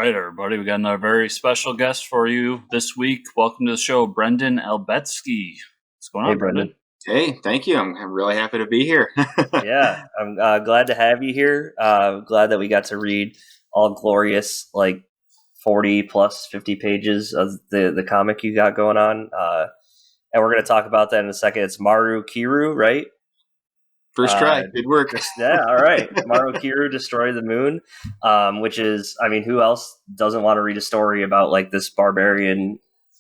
right, everybody. We got another very special guest for you this week. Welcome to the show, Brendan Albetski. What's going on, Hey, Brendan? Hey, thank you. I'm really happy to be here. Yeah, I'm glad to have you here. Glad that we got to read all glorious, 40 plus 50 pages of the comic you got going on. And we're going to talk about that in a second. It's Maru Kiru, right? First try. Good work. Yeah, all right. Maru Kiru, Destroy the Moon, which is, who else doesn't want to read a story about this barbarian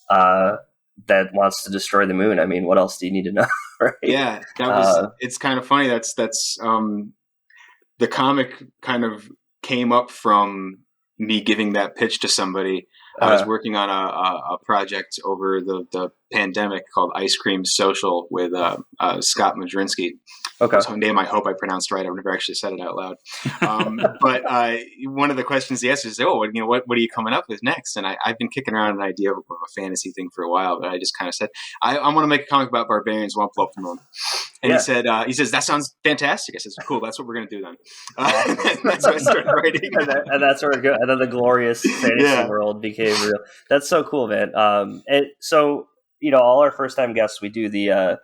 that wants to destroy the moon? What else do you need to know? Right? Yeah, that was. It's kind of funny. That's the comic kind of came up from me giving that pitch to somebody. I was working on a project over the pandemic called Ice Cream Social with Scott Madrinsky. Okay. Whose name I hope I pronounced right. I've never actually said it out loud. But one of the questions he asked is, what are you coming up with next? And I've been kicking around an idea of a fantasy thing for a while, but I just kind of said, I want to make a comic about barbarians who won't blow up the moon. And he says, that sounds fantastic. I said, cool, that's what we're going to do then. And that's what I started writing. and that's where it goes. And then the glorious fantasy world became real. That's so cool, man. And so, all our first time guests, we do the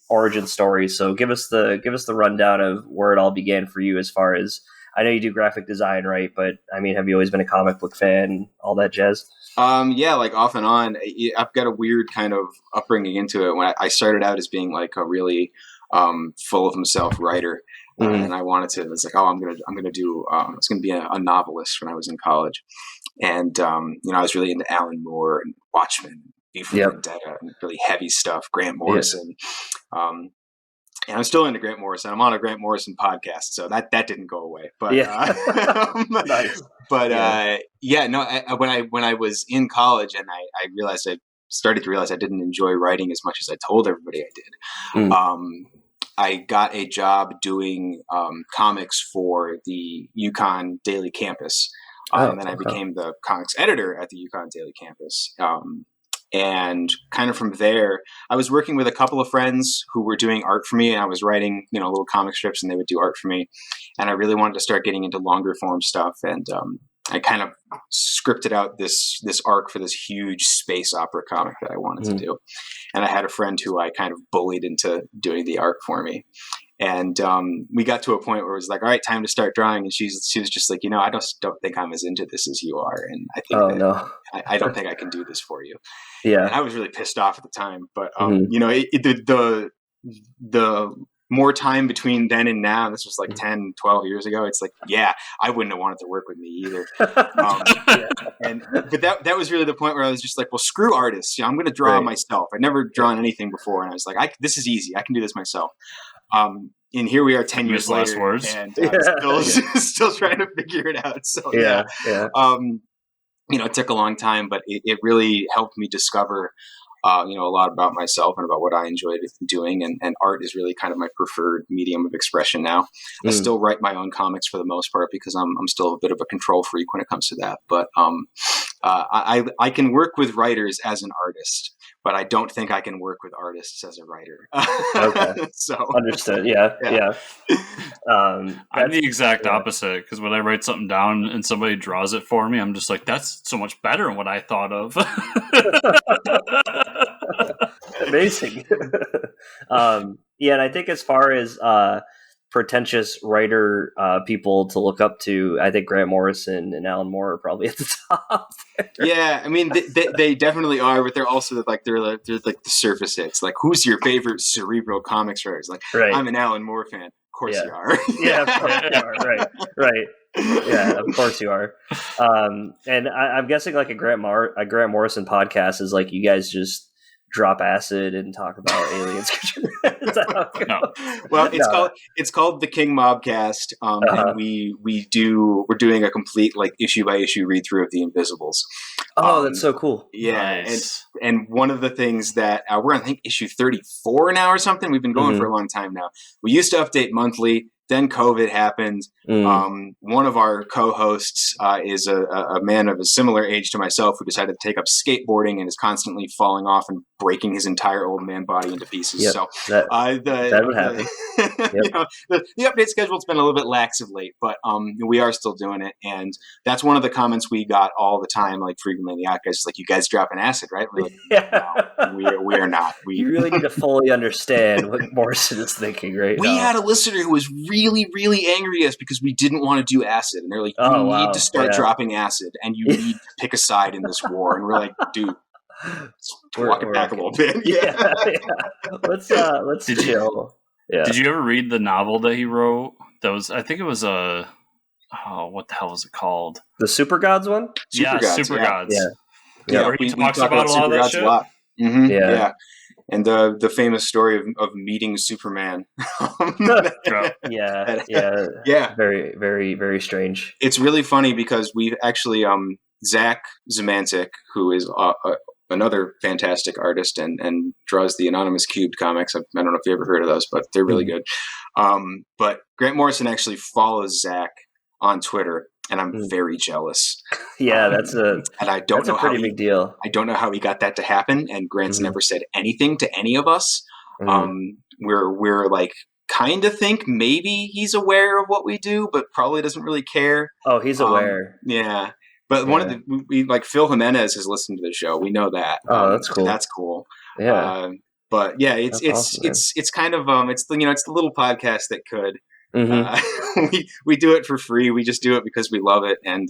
origin story. So give us the rundown of where it all began for you. As far as I know, you do graphic design, right? But have you always been a comic book fan, all that jazz? Yeah, off and on. I've got a weird kind of upbringing into it. When I started out as being a really full of himself writer, and I wanted to. It's I'm gonna do. I was gonna be a novelist when I was in college, and I was really into Alan Moore and Watchmen. Vendetta and really heavy stuff, Grant Morrison. And I'm still into Grant Morrison. I'm on a Grant Morrison podcast, so that didn't go away. But nice. But when I was in college and I started to realize I didn't enjoy writing as much as I told everybody I did. I got a job doing comics for the UConn Daily Campus. And then I became the comics editor at the UConn Daily Campus. And kind of from there, I was working with a couple of friends who were doing art for me, and I was writing, little comic strips, and they would do art for me. And I really wanted to start getting into longer form stuff. And I kind of scripted out this arc for this huge space opera comic that I wanted to do. And I had a friend who I kind of bullied into doing the art for me. And we got to a point where it was all right, time to start drawing. And she was just like, I just don't think I'm as into this as you are. And I think I don't think I can do this for you. Yeah. And I was really pissed off at the time. But, the more time between then and now, this was 10, 12 years ago. It's I wouldn't have wanted to work with me either. But that was really the point where I was just well, screw artists. I'm going to draw myself. I'd never drawn anything before. And I was this is easy. I can do this myself. And here we are 10 years later, and still trying to figure it out. So it took a long time, but it really helped me discover, a lot about myself and about what I enjoyed doing. And art is really kind of my preferred medium of expression now. I still write my own comics for the most part because I'm still a bit of a control freak when it comes to that. But I can work with writers as an artist, but I don't think I can work with artists as a writer. Okay. So understood. Yeah. I'm the exact opposite, because when I write something down and somebody draws it for me, I'm just that's so much better than what I thought of. Amazing. And I think as far as pretentious writer people to look up to, I think Grant Morrison and Alan Moore are probably at the top there. Yeah, they definitely are, but they're also they're the surface hits. Who's your favorite cerebral comics writer? I'm an Alan Moore fan. Of course you are. Yeah, of course you are. Right. Yeah, of course you are. And I'm guessing a Grant Morrison podcast is you guys just drop acid and talk about aliens. No. Well, it's called the King Mobcast, and we're doing a complete issue by issue read through of the Invisibles. Oh, that's so cool. Yeah, nice. and one of the things that we're on, I think, issue 34 now or something. We've been going for a long time now. We used to update monthly. Then COVID happened. One of our co-hosts is a man of a similar age to myself who decided to take up skateboarding and is constantly falling off and breaking his entire old man body into pieces. Yep, So that would happen. Yep. The update schedule's been a little bit lax of late, but we are still doing it. And that's one of the comments we got all the time, like frequently in the podcast, is like, you guys dropping acid, right? We're like, no, we are not. You really need to fully understand what Morrison is thinking right now. We had a listener who was really, really angry at us because we didn't want to do acid. And they're like, you need to start dropping acid and you need to pick a side in this war. And we're like, dude, walk it back a little bit. Yeah. Let's chill. Yeah. Did you ever read the novel that he wrote? That was, I think it was what the hell was it called? The Super Gods one? Super Gods. Yeah, where he talks about a lot of that shit. Mm-hmm. Yeah. And the famous story of meeting Superman. Yeah. Very, very, very strange. It's really funny because we've actually Zach Zemantic, who is another fantastic artist and draws the Anonymous Cubed comics. I don't know if you ever heard of those, but they're really good. But Grant Morrison actually follows Zach on Twitter, and I'm very jealous. Yeah, that's a pretty big deal. I don't know how he got that to happen, and Grant's never said anything to any of us. We're like kind of think maybe he's aware of what we do, but probably doesn't really care. Oh, he's aware. Yeah. But one of like Phil Jimenez has listened to the show. We know that. Oh, that's cool. That's cool. Yeah. But yeah, it's kind of it's the little podcast that could. We do it for free. We just do it because we love it, and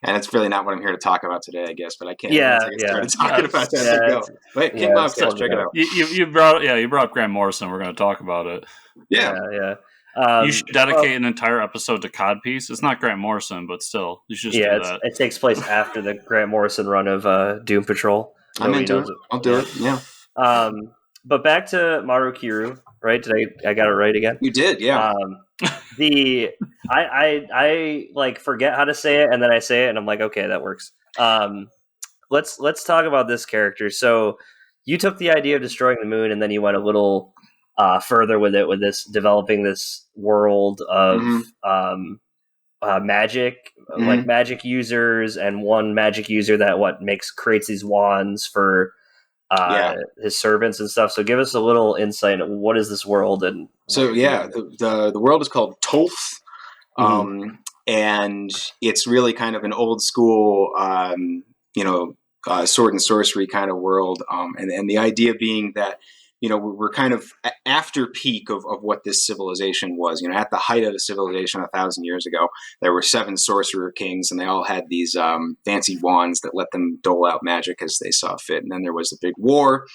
it's really not what I'm here to talk about today, I guess. But I can't. Started talking about that. Go. Wait, King Bobcast, check it out. You brought up Grant Morrison. We're going to talk about it. Yeah. You should dedicate an entire episode to Codpiece. It's not Grant Morrison, but still, you should do that. It takes place after the Grant Morrison run of Doom Patrol. I'm into it. I'll do it. Yeah. But back to Maru Kiru, right? Did I got it right again? You did, yeah. I like forget how to say it, and then I say it, and I'm like, okay, that works. Let's talk about this character. So you took the idea of destroying the moon, and then you went a little further with it, with this developing this world of magic, like magic users, and one magic user that creates these wands for his servants and stuff. So give us a little insight on what is this world. And so the world is called Tolth, and it's really kind of an old school sword and sorcery kind of world, and the idea being that we're kind of after peak of what this civilization was. At the height of the civilization 1,000 years ago, there were 7 sorcerer kings, and they all had these fancy wands that let them dole out magic as they saw fit. And then there was the big war,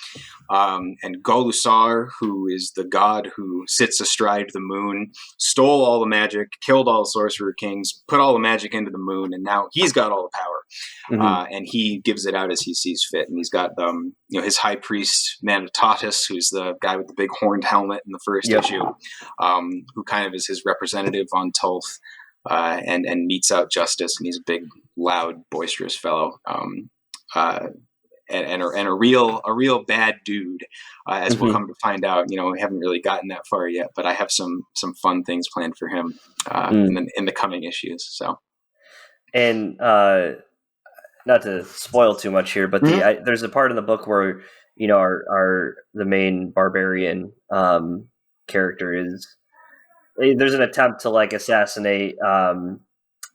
and Golusar, who is the god who sits astride the moon, stole all the magic, killed all the sorcerer kings, put all the magic into the moon, and now he's got all the power. And he gives it out as he sees fit. And he's got his high priest Manitatis, who's the guy with the big horned helmet in the first issue, who kind of is his representative on Tolth, and meets out justice. And he's a big, loud, boisterous fellow, and a real bad dude, as we'll come to find out. We haven't really gotten that far yet, but I have some fun things planned for him in the coming issues. So, and not to spoil too much here, but there's a part in the book where the main barbarian character there's an attempt to like assassinate the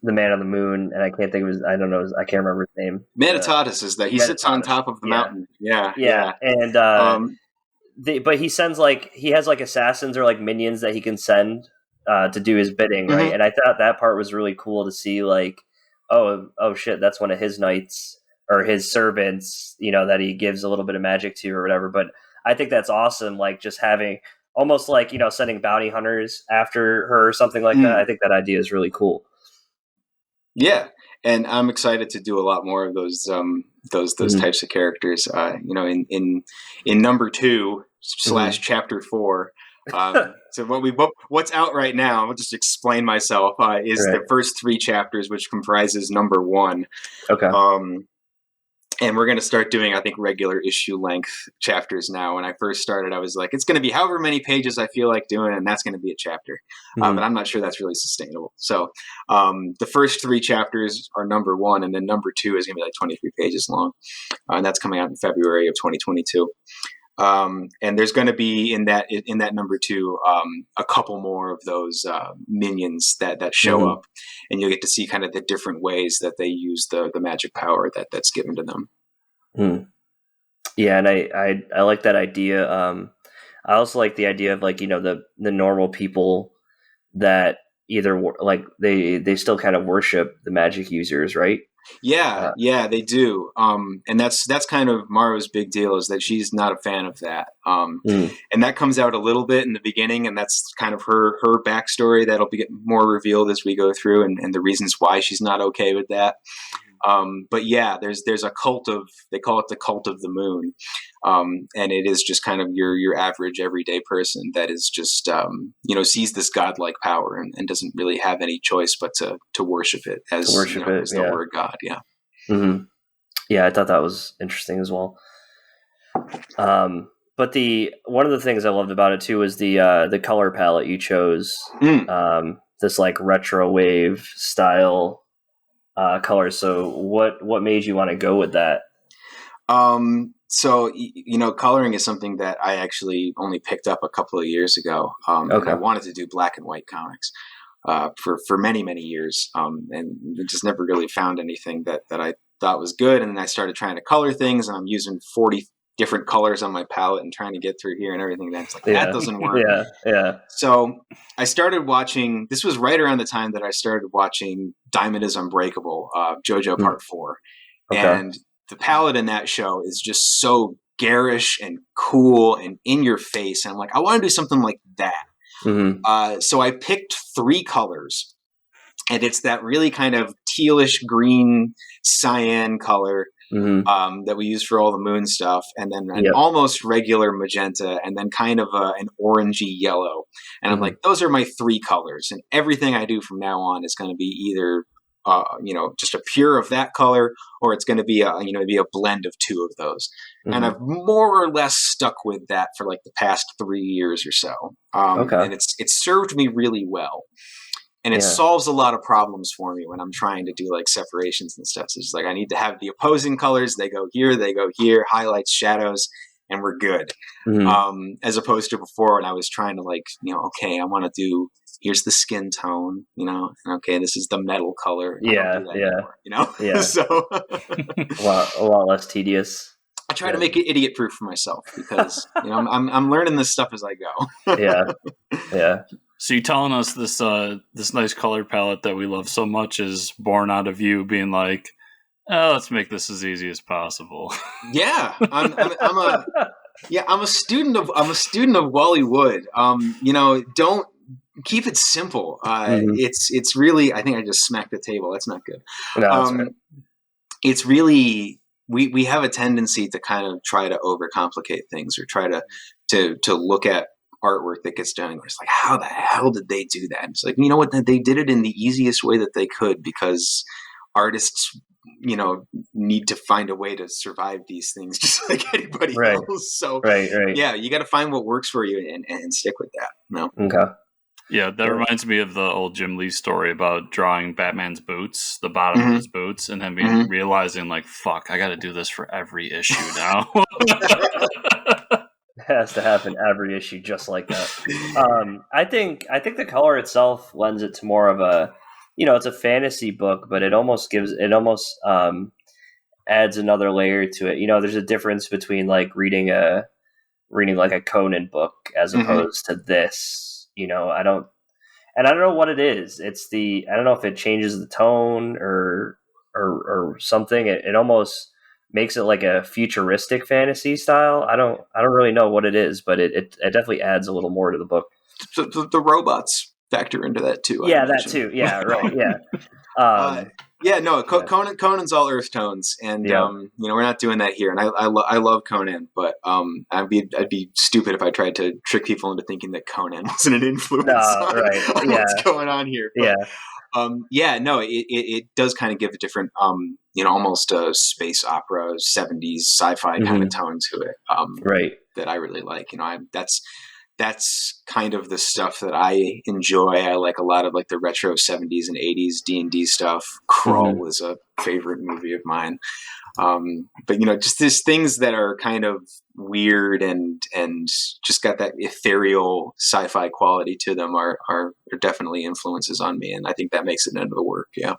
man on the moon, and I can't remember his name. Manitatis is that he sits on top of the mountain. Yeah. And but he sends he has assassins or minions that he can send to do his bidding, right? And I thought that part was really cool to see, oh shit, that's one of his knights or his servants, that he gives a little bit of magic to or whatever. But I think that's awesome. Just having almost sending bounty hunters after her or something like that. I think that idea is really cool. Yeah. And I'm excited to do a lot more of those types of characters. In number 2 / chapter 4. So what's out right now, I'll just explain myself, is the first 3 chapters, which comprises number 1. Okay. And we're going to start doing, I think, regular issue length chapters now. When I first started, I was like, it's going to be however many pages I feel like doing, and that's going to be a chapter. But I'm not sure that's really sustainable. So the first 3 chapters are number 1, and then number 2 is going to be like 23 pages long. And that's coming out in February of 2022. And there's going to be in that number 2 a couple more of those minions that show up, and you'll get to see kind of the different ways that they use the magic power that's given to them. Yeah, and I like that idea. I also like the idea of, like, you know, the normal people that either like they still kind of worship the magic users, right? Yeah, they do. And that's kind of Maru's big deal, is that she's not a fan of that. And that comes out a little bit in the beginning, and that's kind of her backstory that'll be more revealed as we go through, and the reasons why she's not okay with that. But yeah, there's a cult of, they call it the cult of the moon. And it is just kind of your average everyday person that is just, sees this godlike power and doesn't really have any choice but to worship it as the word God. Yeah. Yeah. I thought that was interesting as well. But one of the things I loved about it too was the color palette you chose. This like retro wave style color. So what made you want to go with that? So, coloring is something that I actually only picked up a couple of years ago. And I wanted to do black and white comics for many, many years, and just never really found anything that I thought was good. And then I started trying to color things, and I'm using 40 different colors on my palette and trying to get through here and everything. That's like, that doesn't work. Yeah. So I started watching, this was right around the time that I started watching Diamond is Unbreakable, JoJo Part 4. And the palette in that show is just so garish and cool and in your face. And I'm like, I want to do something like that. So I picked 3 colors, and it's that really kind of tealish green cyan color that we use for all the moon stuff, and then an almost regular magenta, and then kind of an orangey yellow. And I'm like, those are my 3 colors, and everything I do from now on is going to be either just a pure of that color, or it's going to be a blend of 2 of those. And I've more or less stuck with that for like the past 3 years or so. And it's served me really well. And it solves a lot of problems for me when I'm trying to do like separations and stuff. So it's like, I need to have the opposing colors. They go here, highlights, shadows, and we're good. As opposed to before when I was trying to like, okay, I want to do, here's the skin tone, and okay, this is the metal color. Anymore, so a lot less tedious. I try to make it idiot proof for myself, because I'm learning this stuff as I go. Yeah. So you're telling us this nice color palette that we love so much is born out of you being like, let's make this as easy as possible. Yeah, I'm a student of Wally Wood. Don't keep it simple. It's really, I think I just smacked the table. That's not good. No, that's right. It's really, we have a tendency to kind of try to overcomplicate things, or try to look at artwork that gets done. It's like, how the hell did they do that? It's like, you know what? They did it in the easiest way that they could, because artists, need to find a way to survive these things just like anybody else. So yeah, you got to find what works for you and stick with that. No. Okay. Yeah, that reminds me of the old Jim Lee story about drawing Batman's boots, the bottom of his boots, and then realizing like, fuck, I got to do this for every issue now. It has to happen every issue just like that. I think the color itself lends it to more of a, it's a fantasy book, but it almost adds another layer to it. There's a difference between like reading like a Conan book as opposed to this. I don't know what it is. I don't know if it changes the tone or something. It almost makes it like a futuristic fantasy style. I don't really know what it is, but it definitely adds a little more to the book. The robots factor into that too. Yeah, that too. Yeah, right. Yeah. Conan's all earth tones, and we're not doing that here. And I love Conan, but I'd be stupid if I tried to trick people into thinking that Conan wasn't an influence on what's going on here. But, It does kind of give a different, almost a space opera, 70s sci-fi kind of tone to it. Right. That I really like. That's kind of the stuff that I enjoy. I like a lot of like the retro 70s and 80s D&D stuff. Crawl was a favorite movie of mine. But just these things that are kind of weird and just got that ethereal sci-fi quality to them are definitely influences on me, and I think that makes it into the work. Yeah.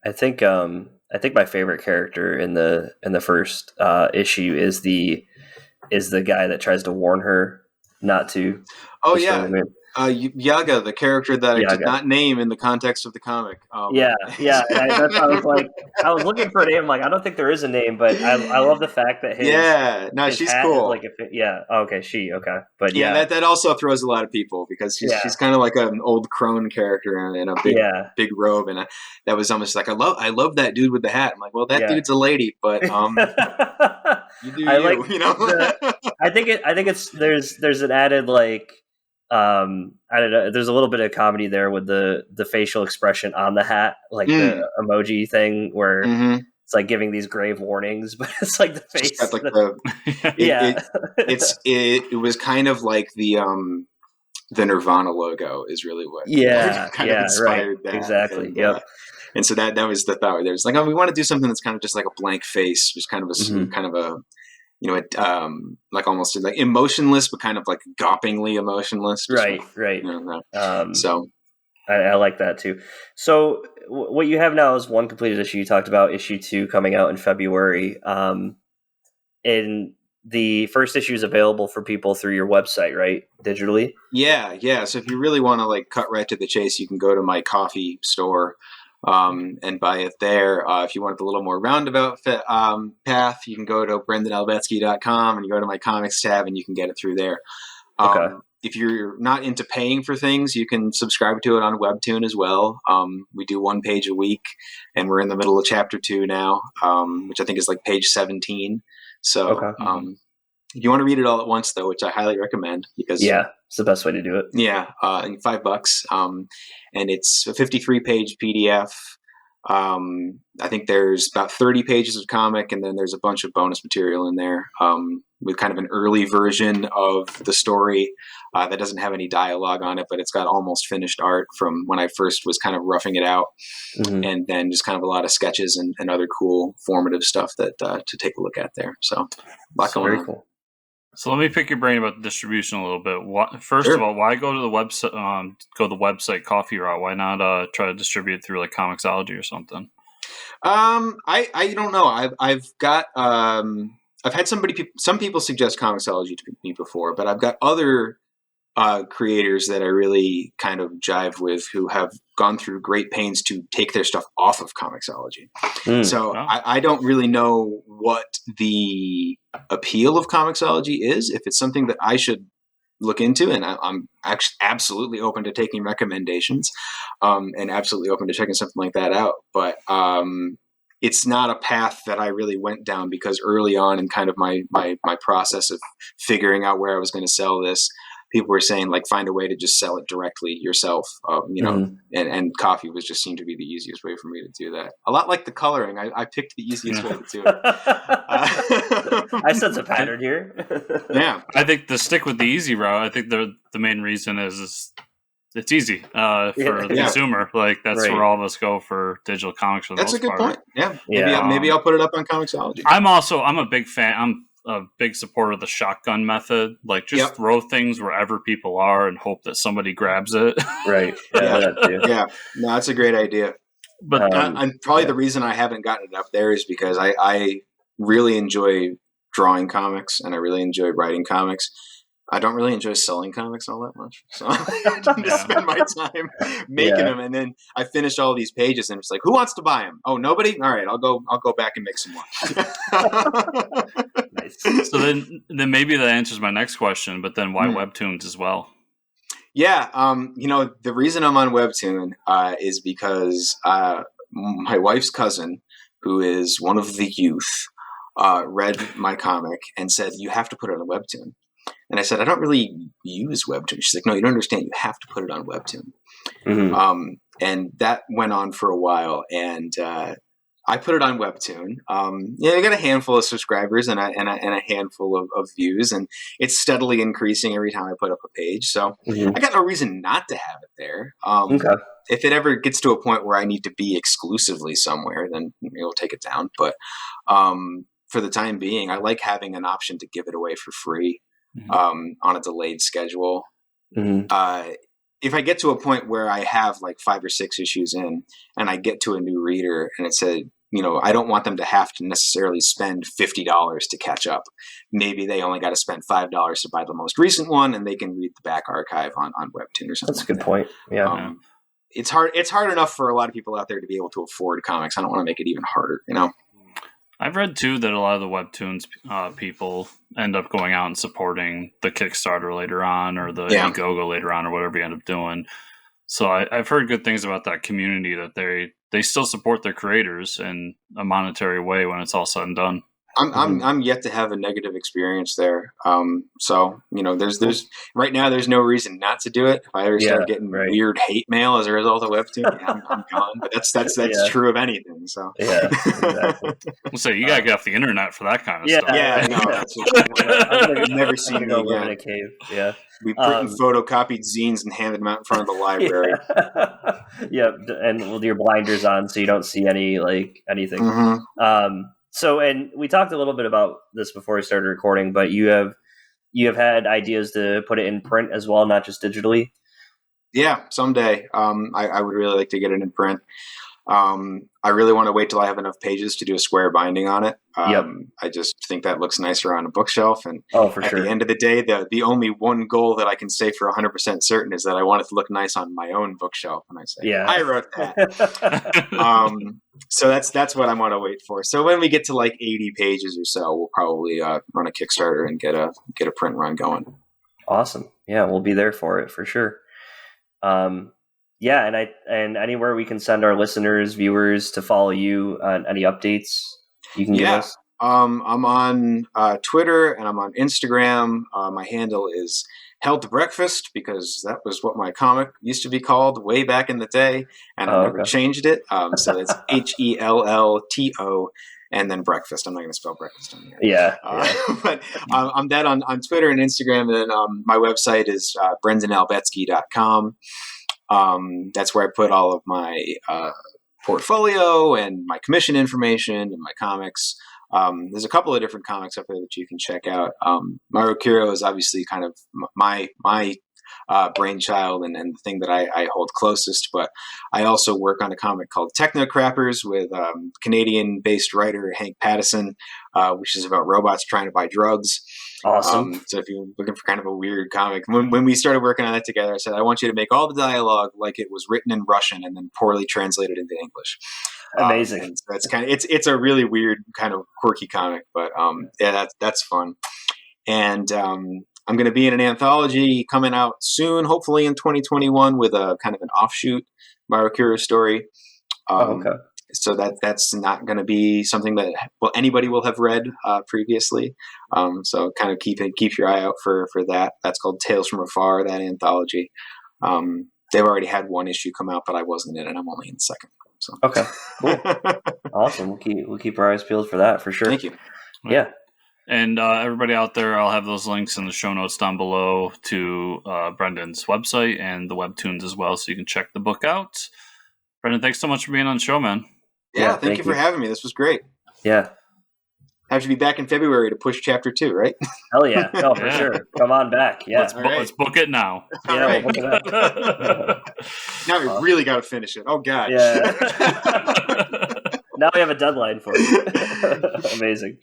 I think my favorite character in the first issue is the guy that tries to warn her not to. Oh yeah. Yaga, the character that I did not name in the context of the comic. And I was looking for a name. Like, I don't think there is a name, but I love the fact that his she's hat cool. Is but that also throws a lot of people because she's kind of like an old crone character in a big robe, and that was almost like I love that dude with the hat. I'm like, well, that dude's a lady, but you do I think it's there's an added like. I don't know. There's a little bit of comedy there with the facial expression on the hat, like the emoji thing, where it's like giving these grave warnings, but it's like the face. It was kind of like the Nirvana logo is really what kind of inspired that. Exactly. And, and so that was the thought. There's like, we want to do something that's kind of just like a blank face, just kind of a kind of a. Like almost like emotionless, but kind of like gawpingly emotionless. Right. So I like that too. So what you have now is one completed issue. You talked about issue 2 coming out in February. And the first issue is available for people through your website, right? Digitally? Yeah. So if you really want to like cut right to the chase, you can go to my coffee store. And buy it there. If you want the little more roundabout path, you can go to brendanalbetski.com and you go to my comics tab and you can get it through there. If you're not into paying for things, you can subscribe to it on Webtoon as well. We do 1 page a week, and we're in the middle of chapter 2 now, which I think is like page 17. So if you want to read it all at once, though, which I highly recommend, because it's the best way to do it. Yeah, and $5, and it's a 53-page PDF. I think there's about 30 pages of comic, and then there's a bunch of bonus material in there with kind of an early version of the story that doesn't have any dialogue on it, but it's got almost finished art from when I first was kind of roughing it out, and then just kind of a lot of sketches and other cool formative stuff that to take a look at there. So a lot going on. Cool. So let me pick your brain about the distribution a little bit. First of all, why go to the website coffee route? Why not try to distribute through like Comixology or something? I don't know. I've got I've had some people suggest Comixology to me before, but I've got other creators that I really kind of jive with who have gone through great pains to take their stuff off of Comixology. I don't really know what the appeal of Comixology is, if it's something that I should look into, and I'm actually absolutely open to taking recommendations and absolutely open to checking something like that out. But it's not a path that I really went down, because early on in kind of my process of figuring out where I was going to sell this, people were saying, like, find a way to just sell it directly yourself, and coffee was just seemed to be the easiest way for me to do that. A lot like the coloring, I picked the easiest way to do it. I sense a pattern here. Yeah. I think to stick with the easy route, I think the main reason is it's easy for the consumer. Like, that's where all of us go for digital comics. For the that's most a good part. point. Yeah. Maybe I'll put it up on Comixology. I'm a big fan. I'm a big supporter of the shotgun method. Like, just throw things wherever people are and hope that somebody grabs it. Right. Yeah. No, that's a great idea. But and probably the reason I haven't gotten it up there is because I really enjoy drawing comics and I really enjoy writing comics. I don't really enjoy selling comics all that much, so I tend to spend my time making them, and then I finish all these pages, and it's like, who wants to buy them? Oh, nobody. All right, I'll go back and make some more. Nice. So then maybe that answers my next question. But then why Webtoons as well? Yeah, the reason I'm on Webtoon is because my wife's cousin, who is one of the youth, read my comic and said, "You have to put it on Webtoon." And I said, "I don't really use Webtoon." She's like, "No, you don't understand. You have to put it on Webtoon." And that went on for a while, and I put it on Webtoon. I got a handful of subscribers and a handful of views, and it's steadily increasing every time I put up a page. So I got no reason not to have it there. If it ever gets to a point where I need to be exclusively somewhere, then we'll take it down. But for the time being, I like having an option to give it away for free on a delayed schedule. If I get to a point where I have like 5 or 6 issues in and I get to a new reader and it said, I don't want them to have to necessarily spend $50 to catch up. Maybe they only got to spend $5 to buy the most recent one, and they can read the back archive on Webtoon or something. That's a good point. Yeah. It's hard enough for a lot of people out there to be able to afford comics. I don't want to make it even harder, I've read too that a lot of the Webtoons people end up going out and supporting the Kickstarter later on, or the Indiegogo later on, or whatever you end up doing. So I've heard good things about that community, that they still support their creators in a monetary way when it's all said and done. I'm yet to have a negative experience there. So there's right now there's no reason not to do it. If I ever start getting weird hate mail as a result of Webtoon, I'm gone. But that's true of anything. So exactly. So you gotta get off the internet for that kind of stuff. Yeah, no, I've never seen go live in a cave. Yeah. We printed photocopied zines and handed them out in front of the library. And with your blinders on, so you don't see anything. So, and we talked a little bit about this before we started recording, but you have had ideas to put it in print as well, not just digitally. Yeah, someday. I would really like to get it in print. I really want to wait till I have enough pages to do a square binding on it. I just think that looks nicer on a bookshelf. And at the end of the day, the only one goal that I can say for 100% certain is that I want it to look nice on my own bookshelf. And I say, I wrote that. So that's what I want to wait for. So when we get to like 80 pages or so, we'll probably run a Kickstarter and get a print run going. Awesome. Yeah, we'll be there for it for sure. And anywhere we can send our listeners, viewers to follow you on any updates you can give us. I'm on Twitter and I'm on Instagram. My handle is Held Breakfast, because that was what my comic used to be called way back in the day, and I never changed it. So it's HELLTO and then breakfast. I'm not going to spell breakfast on here. But I'm that on Twitter and Instagram, and then my website is brendanalbetski.com. That's where I put all of my portfolio and my commission information and my comics. There's a couple of different comics up there that you can check out. Maru is obviously kind of my brainchild and the thing that I hold closest, but I also work on a comic called Techno Crappers with Canadian-based writer Hank Pattison, which is about robots trying to buy drugs. Awesome. So if you're looking for kind of a weird comic, when we started working on it together, I said, I want you to make all the dialogue like it was written in Russian and then poorly translated into English. Amazing. So that's it's a really weird kind of quirky comic, but that's fun. And I'm going to be in an anthology coming out soon, hopefully in 2021, with a kind of an offshoot Maru story. So that's not going to be something that anybody will have read previously. So kind of keep your eye out for that. That's called Tales from Afar, that anthology. They've already had one issue come out, but I wasn't in it. I'm only in the second. So. Okay, cool. Awesome. We'll keep our eyes peeled for that for sure. Thank you. Yeah. And everybody out there, I'll have those links in the show notes down below to Brendan's website and the Webtoons as well, so you can check the book out. Brendan, thanks so much for being on the show, man. Yeah, thank you for having me. This was great. Yeah. Have to be back in February to push chapter 2, right? Hell yeah. No, for sure. Come on back. Yeah. Let's book it now. Yeah, we'll book it up. Now we really got to finish it. Oh, God. Yeah. Now we have a deadline for it. Amazing.